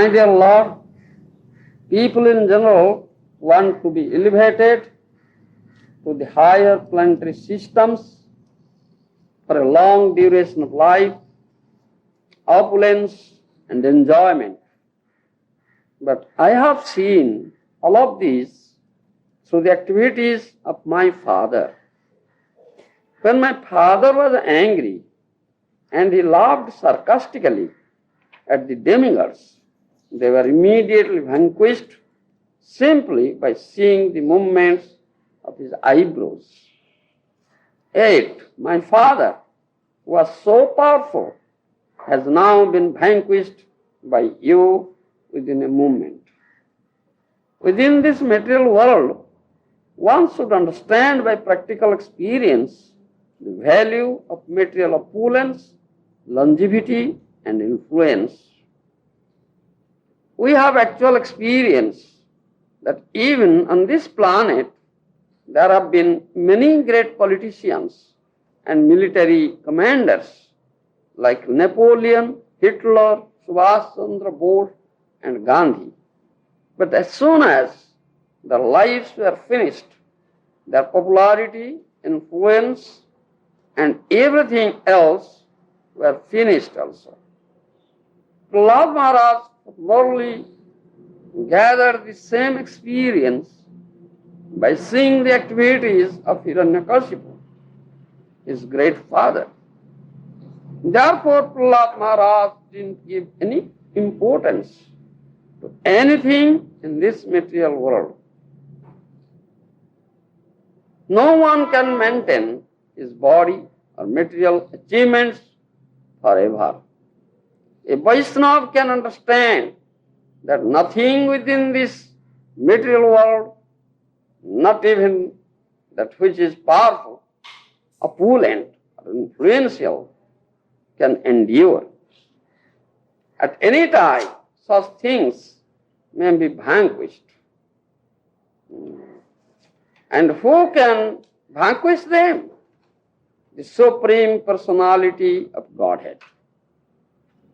My dear Lord, people in general want to be elevated to the higher planetary systems for a long duration of life, opulence and enjoyment. But I have seen all of these through the activities of my father. When my father was angry and he laughed sarcastically at the demigods, they were immediately vanquished simply by seeing the movements of his eyebrows. Yet, my father, who was so powerful, has now been vanquished by you within a moment. Within this material world, one should understand by practical experience the value of material opulence, longevity, and influence. We have actual experience that even on this planet, there have been many great politicians and military commanders like Napoleon, Hitler, Subhash Chandra Bose, and Gandhi. But as soon as their lives were finished, their popularity, influence, and everything else were finished also. Prahlad Maharaj morally gathered the same experience by seeing the activities of Hiranyakashipu, his great father. Therefore, Prahlad Maharaj didn't give any importance to anything in this material world. No one can maintain his body or material achievements forever. A Vaishnava can understand that nothing within this material world, not even that which is powerful, opulent, or influential, can endure. At any time, such things may be vanquished. And who can vanquish them? The Supreme Personality of Godhead.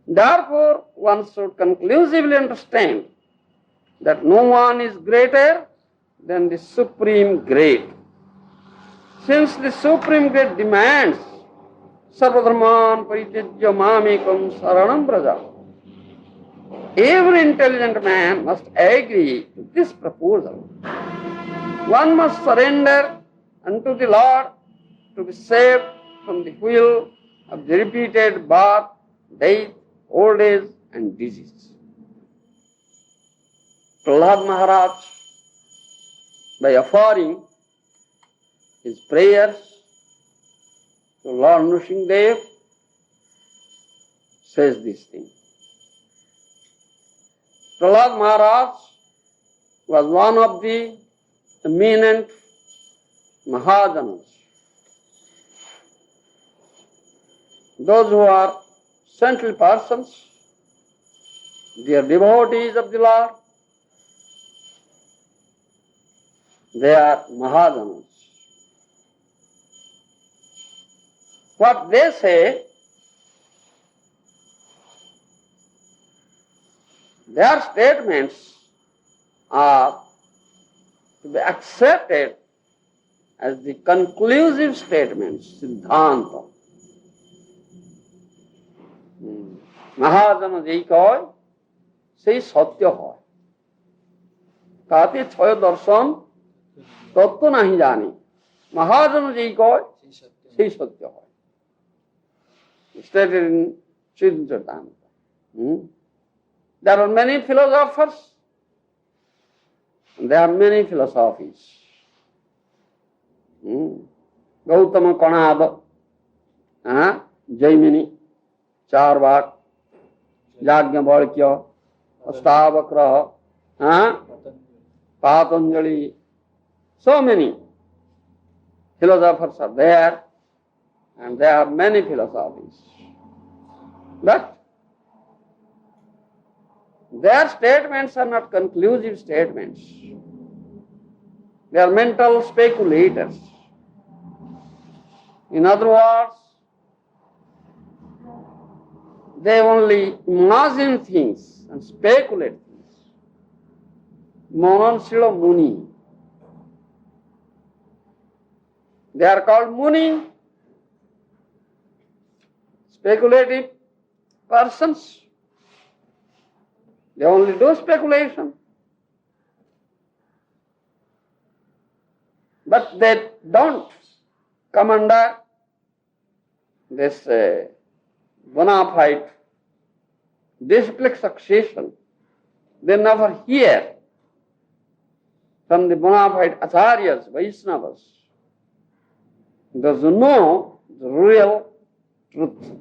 Therefore, one should conclusively understand that no one is greater than the Supreme Great. Since the Supreme Great demands Sarvadharman paritijya mamekam saranam braja, every intelligent man must agree to this proposal. One must surrender unto the Lord to be saved from the wheel of the repeated birth, death, old age, and disease. Prahlad Maharaj, by offering his prayers to Lord Nrsimhadev, says this thing. Prahlad Maharaj was one of the eminent Mahajanas, those who are saintly persons, they are devotees of the Lord, they are Mahajanas. What they say, their statements are to be accepted as the conclusive statements, Siddhanta. মহাজন যেই কয় সেই সত্য হয়, তাতে ছয় দর্শন তত্ত্ব নাহি জানি, মহাজন যেই কয় সেই সত্য হয়। Stated in Siddhanta. There are many philosophers, and there are many philosophies. Gautama Konada, Jaimini, Charvak, Yajnavalkya, Astavakra, Patanjali, so many philosophers are there, and there are many philosophies. But their statements are not conclusive statements. They are mental speculators. In other words, they only imagine things, and speculate things. Mononshila Muni. They are called Muni, speculative persons. They only do speculation. But they don't come under this bona fide disciplic succession. They never hear from the bona fide acharyas, Vaishnavas. Those who know the real truth.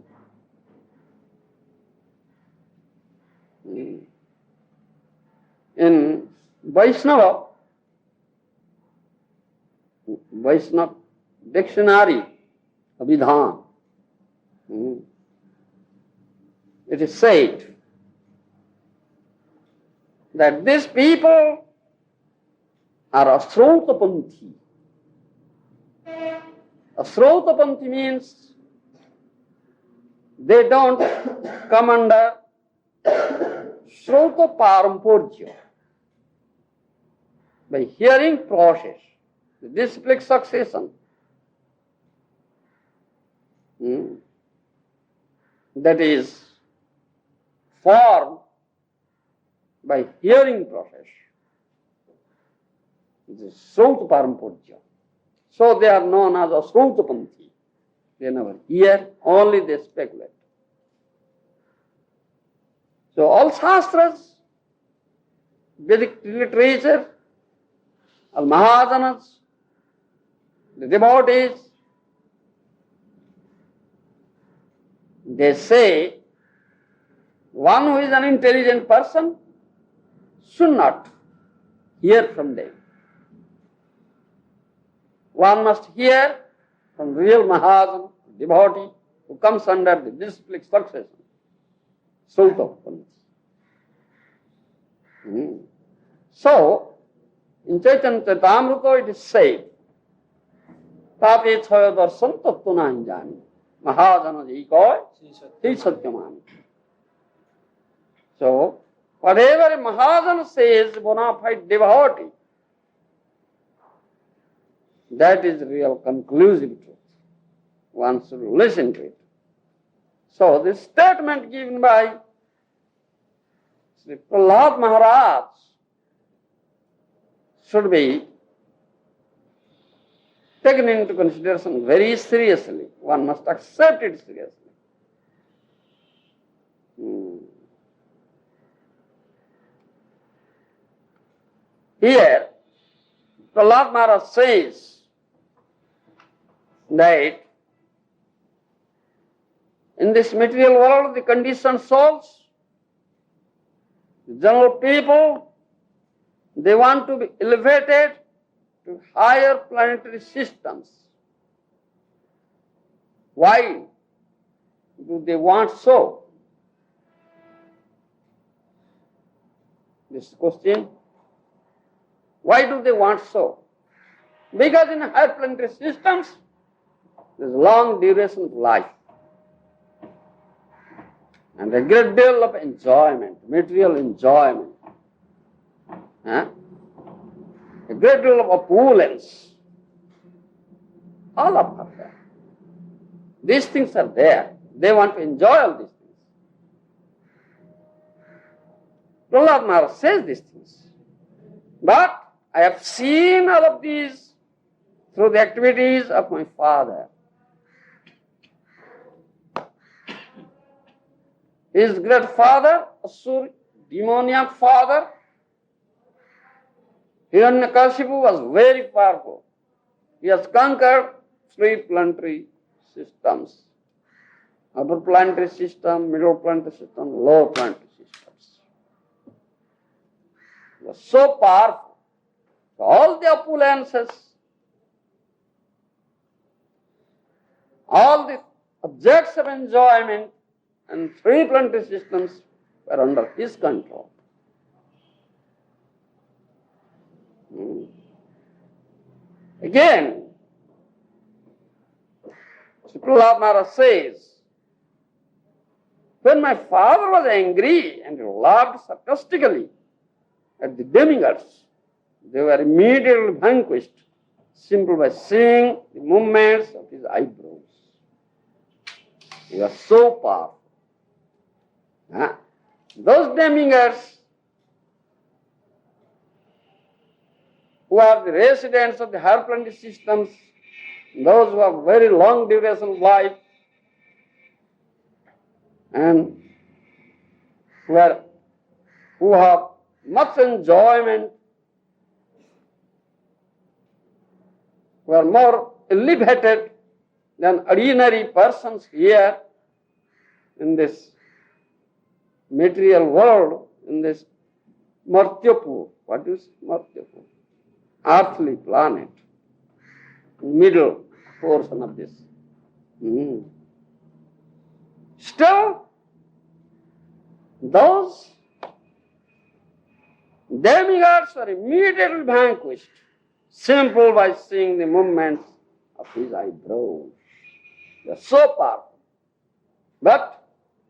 In Vaishnava dictionary, Abhidhan, it is said that these people are Asrotapanthi. Asrotapanthi means they don't come under Srota Paramporjya. By hearing process, the disciplic succession, that is formed by hearing process. It is Srota Paramporjya. So they are known as Asrotapanthi. They never hear, only they speculate. So all Shastras, Vedic literature, all Mahajanas, the devotees, they say one who is an intelligent person should not hear from them. One must hear from real Mahajan, devotee, who comes under the disciplic succession. So, in Chaitanya Charitamrita it is said, Tape Chaya Darshan Tattva Nahi Jani, Mahajana Ji Koi, Hi Satyamani. So, whatever a Mahajan says, bona fide devotee, that is real conclusive truth. One should listen to it. So, this statement given by Sri Prahlad Maharaj should be taken into consideration very seriously. One must accept it seriously. Here, Prahlad Maharaj says that in this material world, the conditioned souls, the general people, they want to be elevated to higher planetary systems. Why do they want so? This question. Why do they want so? Because in higher planetary systems, there is long duration of life and a great deal of enjoyment, material enjoyment. A great deal of opulence. All of them. These things are there. They want to enjoy all these things. Prahlad Maharaj says these things. But I have seen all of these through the activities of my father. His great father, Asur, demoniac father, Hiranyakashipu, was very powerful. He has conquered 3 planetary systems. Upper planetary system, middle planetary system, lower planetary systems. He was so powerful. So all the opulences, all the objects of enjoyment and 3 planetary systems were under his control. Again, Sri Prahlad Maharaj says When my father was angry and laughed sarcastically at the demigods, they were immediately vanquished simply by seeing the movements of his eyebrows. He was so powerful. Those demigods who are the residents of the higher planetary systems, those who have very long duration of life, and who have much enjoyment, who are more elevated than ordinary persons here in this material world, in this Martyapur. What is Martyapur? Earthly planet, middle portion of this. Still, those demigods are immediately vanquished simply by seeing the movements of his eyebrows. They are so powerful. But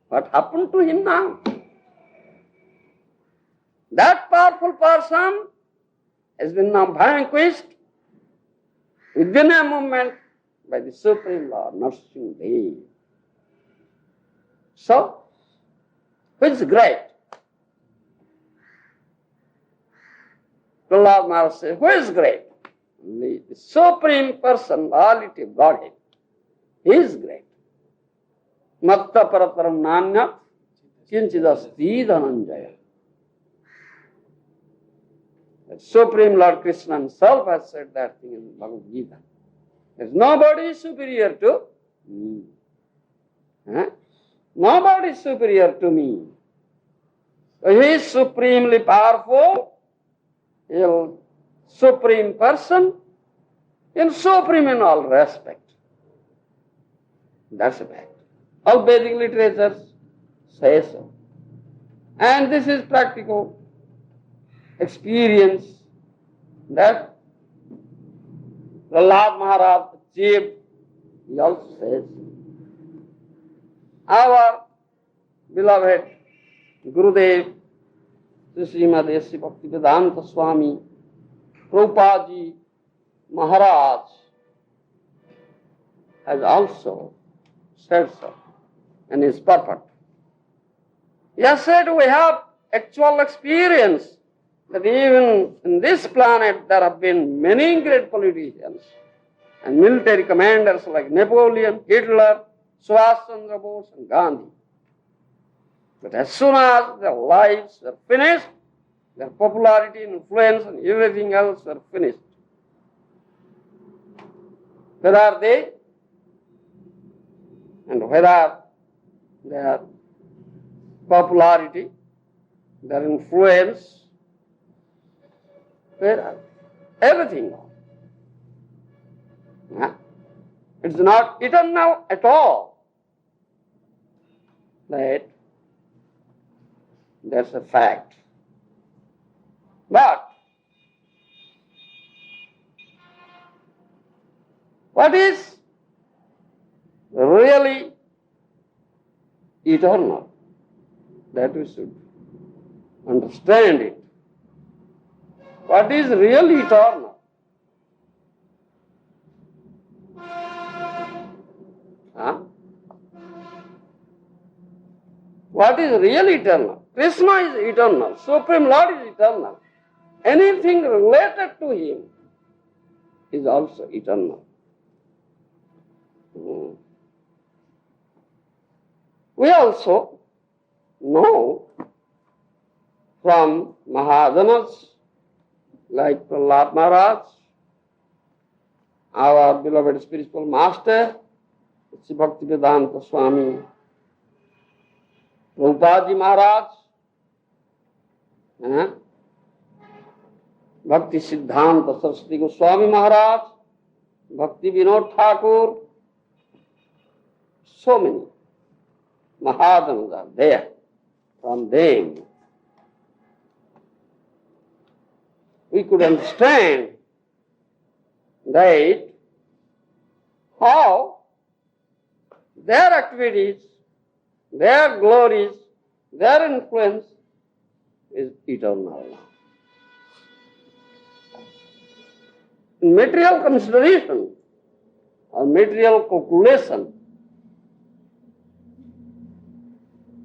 what happened to him now? That powerful person has been now vanquished within a moment by the Supreme Lord, Nursing Dev. So, who is great? Prahlad Maharaj says, who is great? The Supreme Personality of Godhead. He is great. Matta parataram nanya kinchidasti dhananjaya. The Supreme Lord Krishna himself has said that thing in Bhagavad Gita. There is nobody superior to me. Nobody is superior to me. So he is supremely powerful, he is supreme person, and supreme in all respect. That's a fact. All Vedic literatures say so. And this is practical experience that Prahlad Maharaj achieved. He also says, our beloved Gurudev, Srimad Bhaktivedanta Swami, Prabhupada Maharaj has also said so, and is perfect. He has said we have actual experience that even in this planet there have been many great politicians and military commanders like Napoleon, Hitler, Subhash Chandra Bose and Gandhi. But as soon as their lives were finished, their popularity, influence and everything else were finished. Where are they? And where are their popularity, their influence? Where are they? Everything gone. It's not eternal at all. That's a fact. But what is really eternal? That we should understand it. What is really eternal? What is really eternal? Krishna is eternal. Supreme Lord is eternal. Anything related to him is also eternal. We also know from Maharajas like Prahlad Maharaj, our beloved spiritual master, Sri Bhaktivedanta Swami, Prabhupada Maharaj, Bhakti Siddhanta Saraswati Goswami Maharaj, Bhakti Vinod Thakur, so many Maharajas are there. From them we could understand that how their activities their glories, their influence is eternal now. In material consideration or material calculation,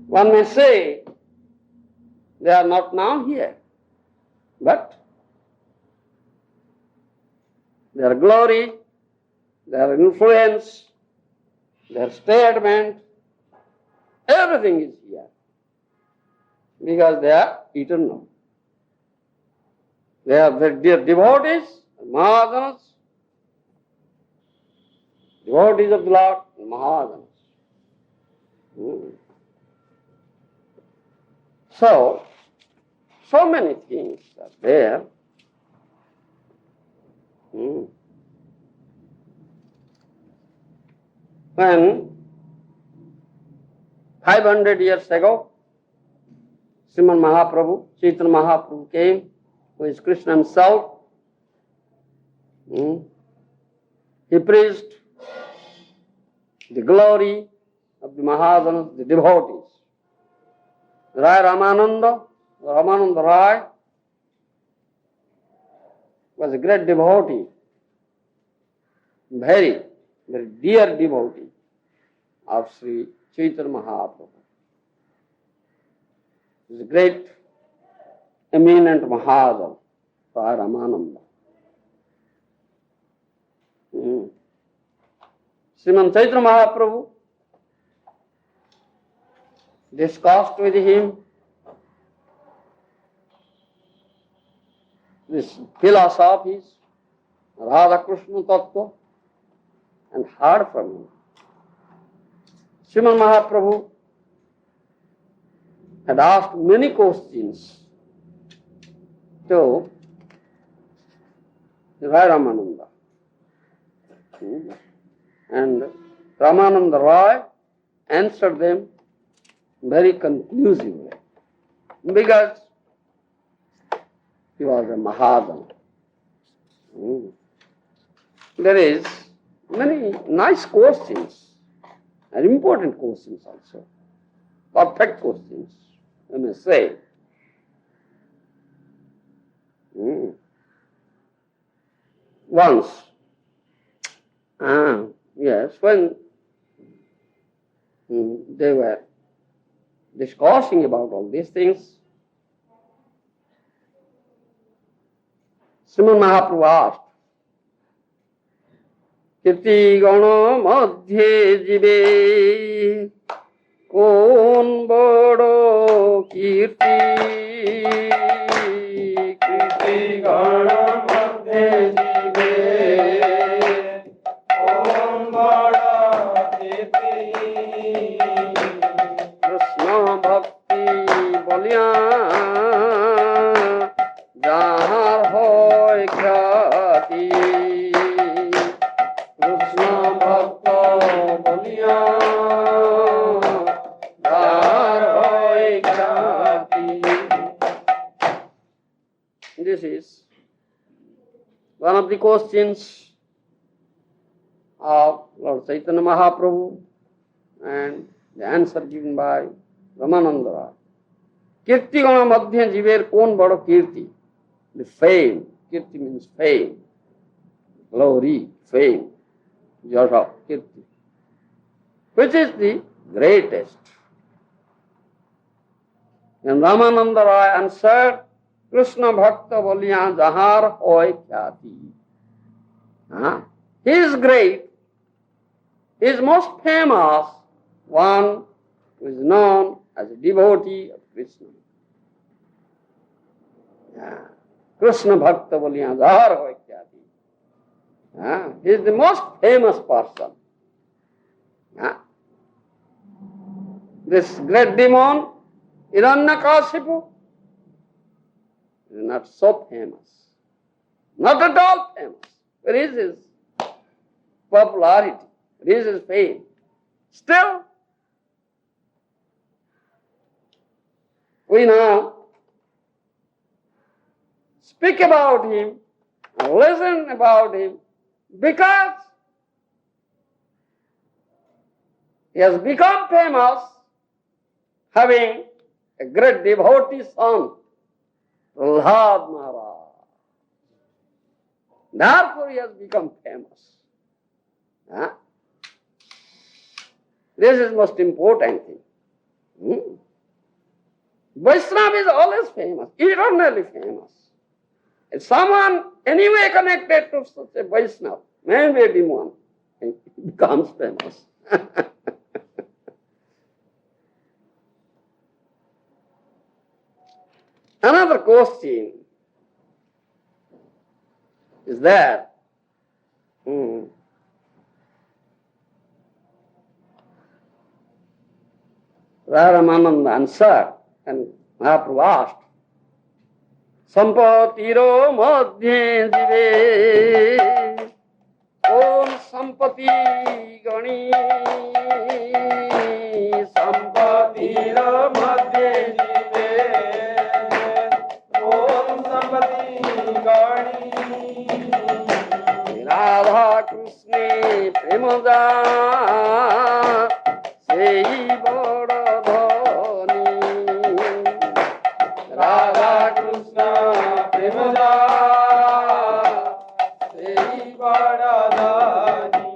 one may say they are not now here, but their glory, their influence, their statement, everything is here because they are eternal. They are their devotees, Mahajanas, devotees of the Lord, Mahajanas. So many things are there. When 500 years ago, Srimad Mahaprabhu, Chaitanya Mahaprabhu came, who is Krishna himself. He preached the glory of the Mahajanas, the devotees. Rai Ramananda Rai was a great devotee, very, very dear devotee of Sri Chaitanya Mahaprabhu. He is a great, eminent Mahajana, Rai Ramananda. Srimad Chaitanya Mahaprabhu discussed with him these philosophies, Radha Krishna Tattva, and heard from him. Srimad Mahaprabhu had asked many questions to Rai Ramananda. And Ramananda Rai answered them very conclusively because he was a Mahajana. There is many nice questions and important questions also, perfect questions, I may say. Once, when they were discussing about all these things, Srimad Mahaprabhu asked, Kirti Gana Madhye Jive Kon Bado Kirti Kirti Gana Madhye Jive Kon Bado Kirti Krishna Bhakti Bolya Jahar hoy khyati Krishna Bhakta Boliya Jahar hoy khyati. This is one of the questions of Lord Chaitanya Mahaprabhu and the answer given by Ramananda Rai. Kirti gana madhya jiver kon bado kirti? The fame. Kirti means fame, glory, fame, Yasha, Kirti. Which is the greatest? And Ramananda Rai answered, Krishna Bhakta Boliya Jahar hoy khyati. He is great, he is most famous, one who is known as a devotee of Krishna. Krishna Bhakta Boliya Jahar hoy khyati. He is the most famous person. This great demon, Hiranyakashipu, is not so famous. Not at all famous. Where is his popularity? Where is his fame? Still, we now speak about him, listen about him, because he has become famous having a great devotee son, Prahlad Maharaj. Therefore he has become famous. Huh? This is most important thing. Vaishnava is always famous, eternally famous. If someone anyway connected to such a Vaishnava, maybe a demon, he becomes famous. Another question is that Ramananda answered and Mahaprabhu asked, Sampatiro madhye jive Om sampati gani Sampatiro madhye jive Om sampati gani Radha Krishna premaja sei bada dhani Radha Krishna premaja sei bada dhani.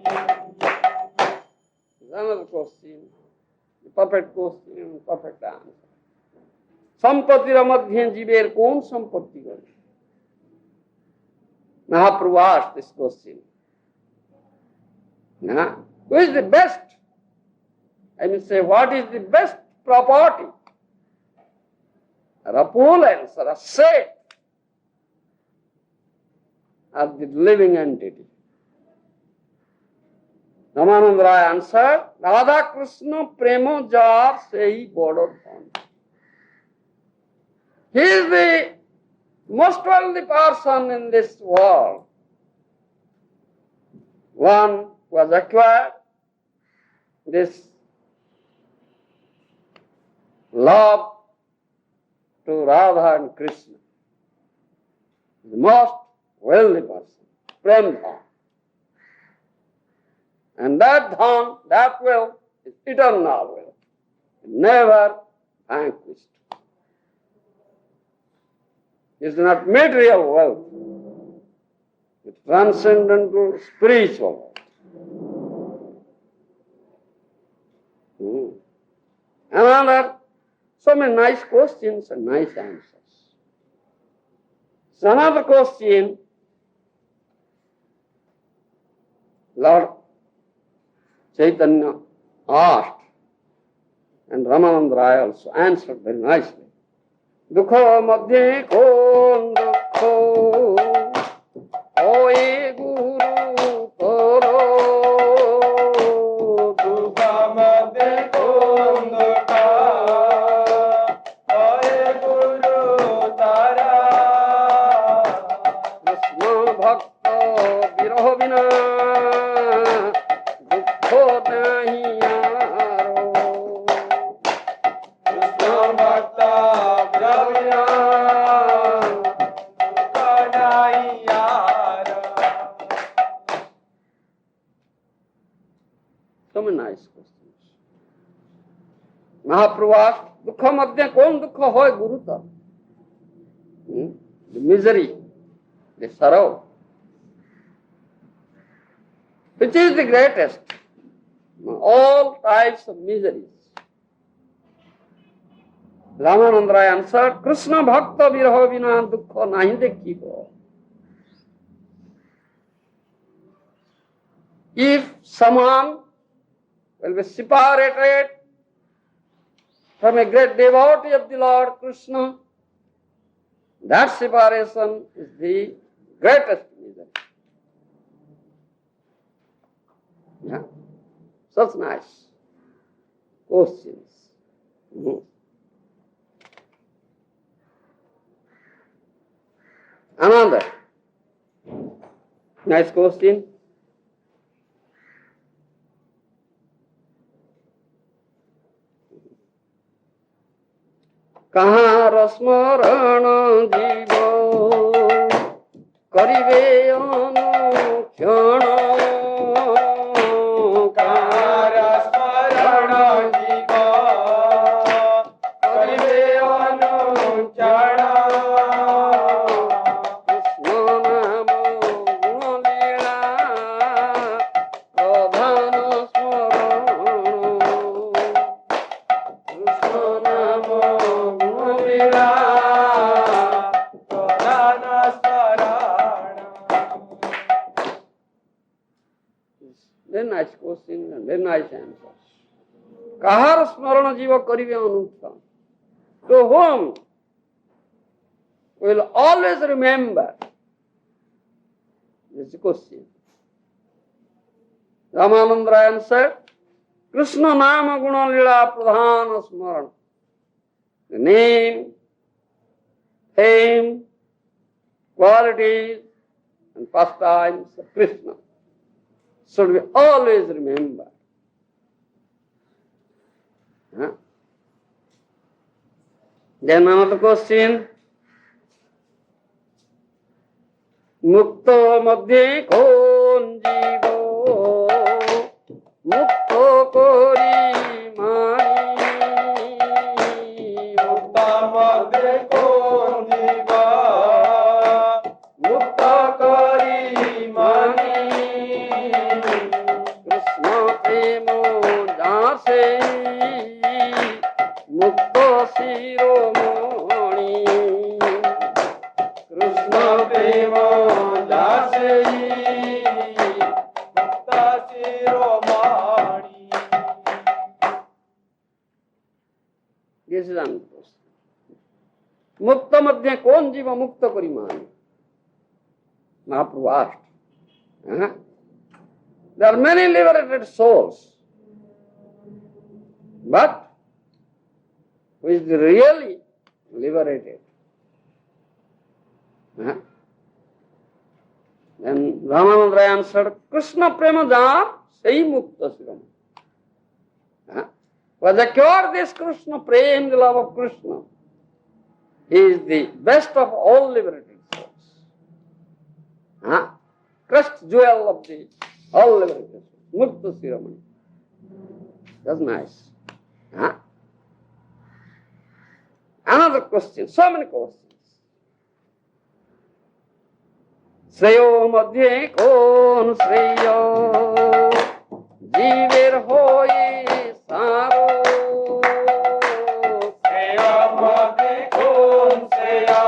Another question, the perfect question, perfect answer. Sampatira madhye jiver kon sampatti gani? Mahaprabhu asked this question. Who is the best? I mean, say, what is the best property? Or opulence, or asset of the living entity? Ramananda Raya answered, Radha Krishna prema jar sei bodo dhan. He is the most wealthy person in this world. One who has acquired this love to Radha and Krishna. The most wealthy person, Prem Dhan. And that Dhan, that wealth, is eternal wealth, never vanquished. It's not material wealth, it's transcendental spiritual wealth. Another, so many nice questions and nice answers. So another question, Lord Chaitanya asked, and Ramananda Raya also answered very nicely. Dukho madhye kon dukho, oye guru toro. Dukho madhye kon dukho, oye guru tara. Krishna bhakta viroh vina, dukho nahi yaro. Krishna bhakta viroh vina, dukho nahi yaro. So many nice questions. Mahaprabhu asked, Dukha madhya kon dukha hoy guruta? The misery, the sorrow. Which is the greatest? All types of miseries. Ramananda Raya answered, Krishna bhakta viraha vina dukha nahi dekhibo. If someone will be separated from a great devotee of the Lord Krishna, that separation is the greatest misery. Yeah? Such nice questions. Another nice question. Kaha rasmaran jivo karive anukhana. Kaha rasmaran jivo Very nice question and very nice answers. Kahar smarana jiva karive anuttam. To whom will always remember. This is the question. Ramananda answered, Krishna nama guna lila pradhana smarana. The name, fame, qualities, and pastimes of Krishna should be always remembered. Huh? Then another question. Mukto madhye kon jivo mukto kori mani mukta madhye kon jiva mukta kori mani Krishna premo jase mukto siromani Krishna prema jase mukta siromani. This is answer. Mukta madhya kon jiva mukta karimani. Mahaprabhu asked. There are many liberated souls, but who is really liberated? Then Ramananda answered, Krishna prema jar sei mukta siram. Was acquired this Krishna prema, the love of Krishna. He is the best of all liberated souls. Crushed jewel of the all liberated souls. Mukta siramani. That's nice. Another question, so many questions. Shreyo madhye kon shreyo jiver hoye saro Shreyo madhye kon shreyo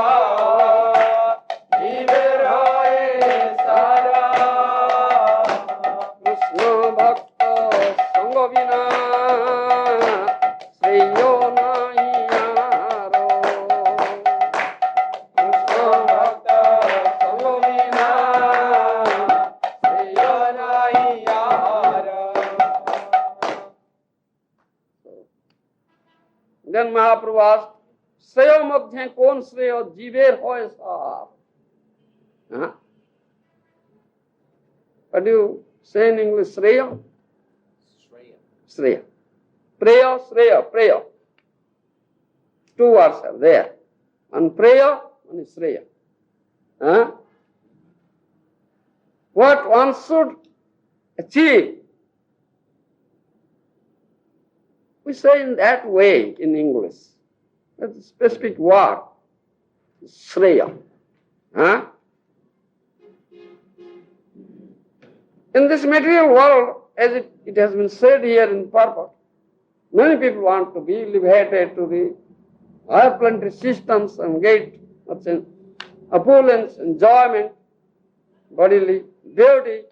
jiver hoye saro Krishna bhakta sanga vina shreyo nahi yaro Krishna bhakta sanga vina shreyo nahi yaro. Then Mahaprabhu asked, Shreyo madhya kon shreyo jiver hoy sahar. What do you say in English? Shreya? Shreya. Prayer, Shreya, prayer. Two words are there. One prayer, one is Shreya. What one should achieve, we say in that way in English. That's a specific word. Shreya. In this material world, as it has been said here in purport, many people want to be elevated to the higher planetary systems and get opulence, enjoyment, bodily beauty,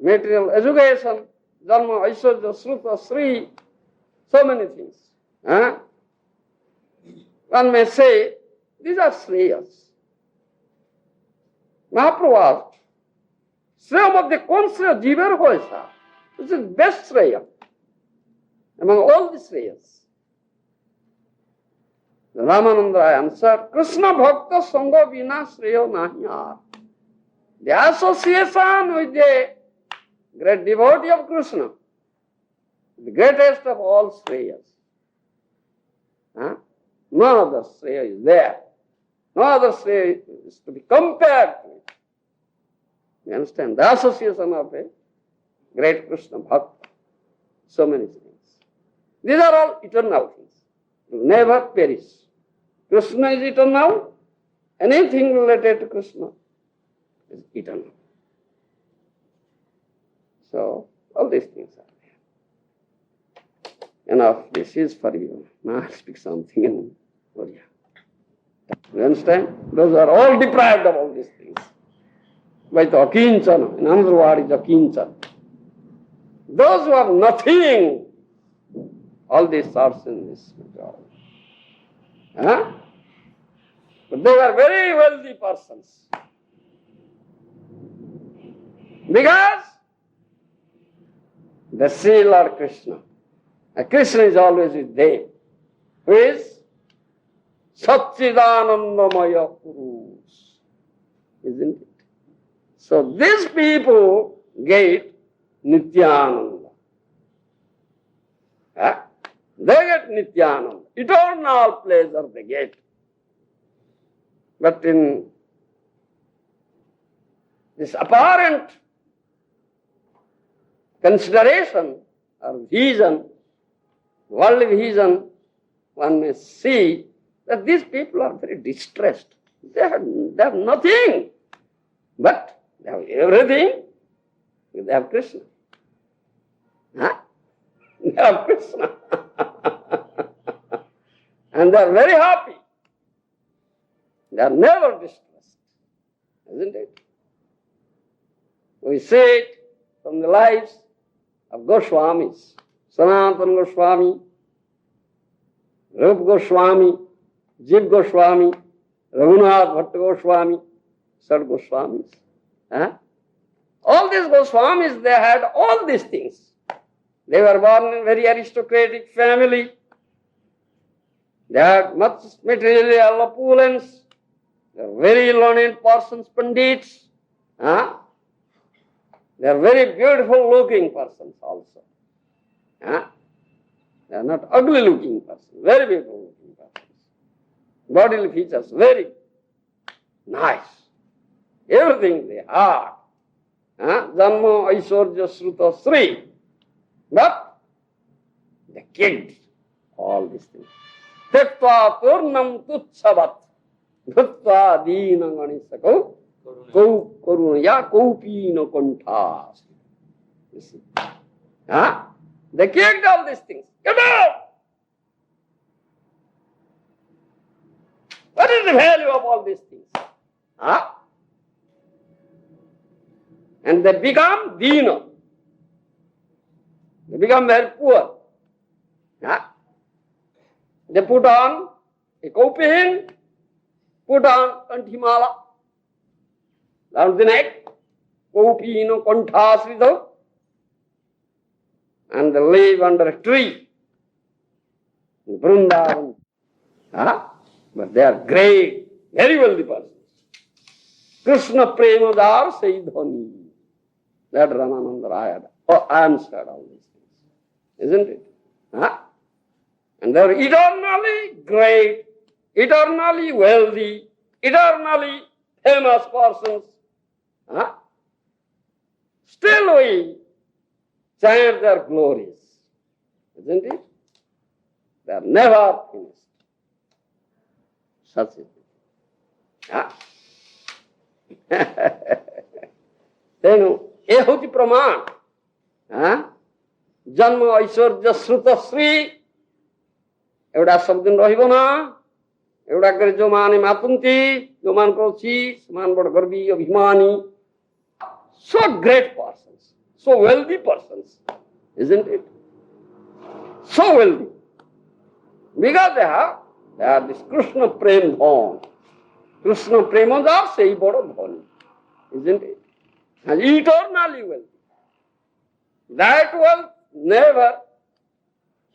material education, dharma, aishwarya, sruta, sri, so many things. One may say, these are shreyas. Mahaprabhu asked, Shreya madhya kon shreya jiver hoy sahar. This is best shreya among all the shreyas. Ramananda answered, Krishna bhakta sangha vina shreya nahi. The association with the great devotee of Krishna, the greatest of all shreyas. No other shreya is there. No other shreya is to be compared to it. You understand? The association of a great Krishna bhakta. So many things. These are all eternal things. They will never perish. Krishna is eternal. Anything related to Krishna is eternal. So, all these things are there. Enough, this is for you. Now I'll speak something in Oriya. You understand? Those are all deprived of all these things. By the akinchana. In another word is akinchana. Those who have nothing, all these thoughts in this material. Huh? But they were very wealthy persons. Because they see Lord Krishna. And Krishna is always with them. Who is Satchidanandamaya Purus. Isn't it? So these people get Nityananda. Huh? They get Nityananda. Eternal pleasure they get. But in this apparent consideration or vision, worldly vision, one may see that these people are very distressed. They have nothing, but they have everything. They have Krishna. Huh? They have Krishna. And they are very happy. They are never distressed. Isn't it? We see it from the lives of Goswamis. Sanatana Goswami, Rupa Goswami, Jiv Goswami, Raghunath Bhatta Goswami, Sad Goswamis. Huh? All these Goswamis, they had all these things. They were born in a very aristocratic family. They had much material opulence. They are very learned persons, pandits. Huh? They are very beautiful looking persons also. Huh? They are not ugly looking persons, very beautiful looking persons. Bodily features, very nice. Everything they had. Janma, Aishwarya, Sruta, Sri. But they kicked all these things. Tektva purnam tutshavat dhutva dina ganisako karunaya kopina konthas. You see? They kicked all these things. Get out! What is the value of all these things? And they become dina. They become very poor. They put on a kaupin, put on kanthimala around the neck, kaupino konthasrito, and they live under a tree in Vrindavan. But they are great, very wealthy persons. Krishna Premadar Saidhani. That Ramananda Raya answered all these things. Isn't it? And they are eternally great, eternally wealthy, eternally famous persons. Still we chant their glories. Isn't it? They are never finished. Such is it. ତେଣୁ ଏ ହେଉଛି ପ୍ରମାଣ ଜନ୍ମ ଐଶ୍ୱର୍ଯ୍ୟ ଶ୍ରୁତ ଶ୍ରୀ ଏଗୁଡ଼ା ସବୁଦିନ ରହିବ ନା। ଏଗୁଡ଼ାକରେ ଯେଉଁମାନେ ମାତନ୍ତି, ଯେଉଁମାନଙ୍କର ଅଛି, ସେମାନେ ବଡ଼ ଗର୍ବୀ, ଅଭିମାନୀ, so great persons, so wealthy persons, isn't it? So wealthy. Because they have this Krishna Prem Dhan. Krishna Premadar sei bada dhani. Isn't it? And eternally wealthy. That wealth never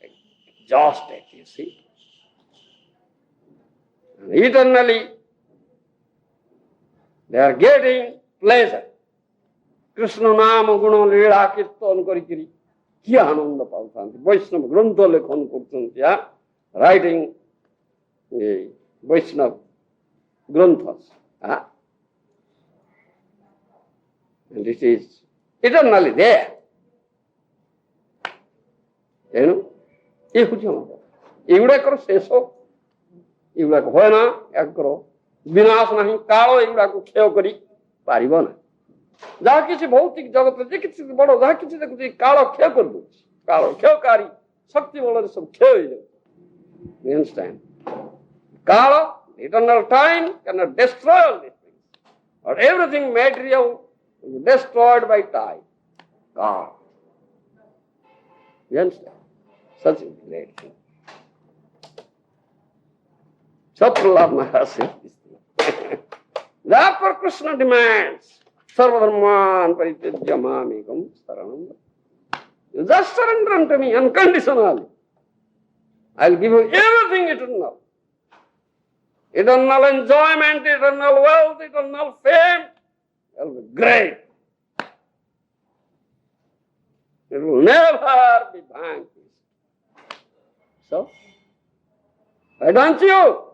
exhausted, you see. And eternally they are getting pleasure. Krishna Nama Guna Lila Kirtan Karikiri. Ki Ananda Pautanti. Vaishnava Grantha Lekhan Kurtanti. Writing Vaishnava Granthas. And it is eternally there. ତେଣୁ ଏ ହେଉଛି ଆମର ଏଗୁଡ଼ାକର ଶେଷ, ଏଗୁଡ଼ାକ ହୁଏ ନା, ୟାଙ୍କର ବିନାଶ ନାହିଁ, କାଳ ଏଗୁଡ଼ାକୁ କ୍ଷୟ କରି ପାରିବ ନାହିଁ। ଯାହା କିଛି ଭୌତିକ ଜଗତରେ ଯେ କିଛି ବଡ଼ ଯାହା କିଛି ଦେଖୁଛି କାଳ କ୍ଷୟ କରିଦେଉଛି, କାଳ କ୍ଷୟକାରୀ ଶକ୍ତି ବଳରେ ସବୁ କ୍ଷୟ ହେଇଯାଉଛି। You understand? Kala, eternal time, cannot destroy all these things. But everything material is destroyed by time. God. You understand? Such a great thing. So Prahlad Maharaj says this thing. Therefore Krishna demands, Sarvadharman parityaja mamekam saranam. You just surrender unto me unconditionally. I'll give you everything eternal. Eternal enjoyment, eternal wealth, eternal fame. It'll be great. It will never be vanquished. So, why don't you?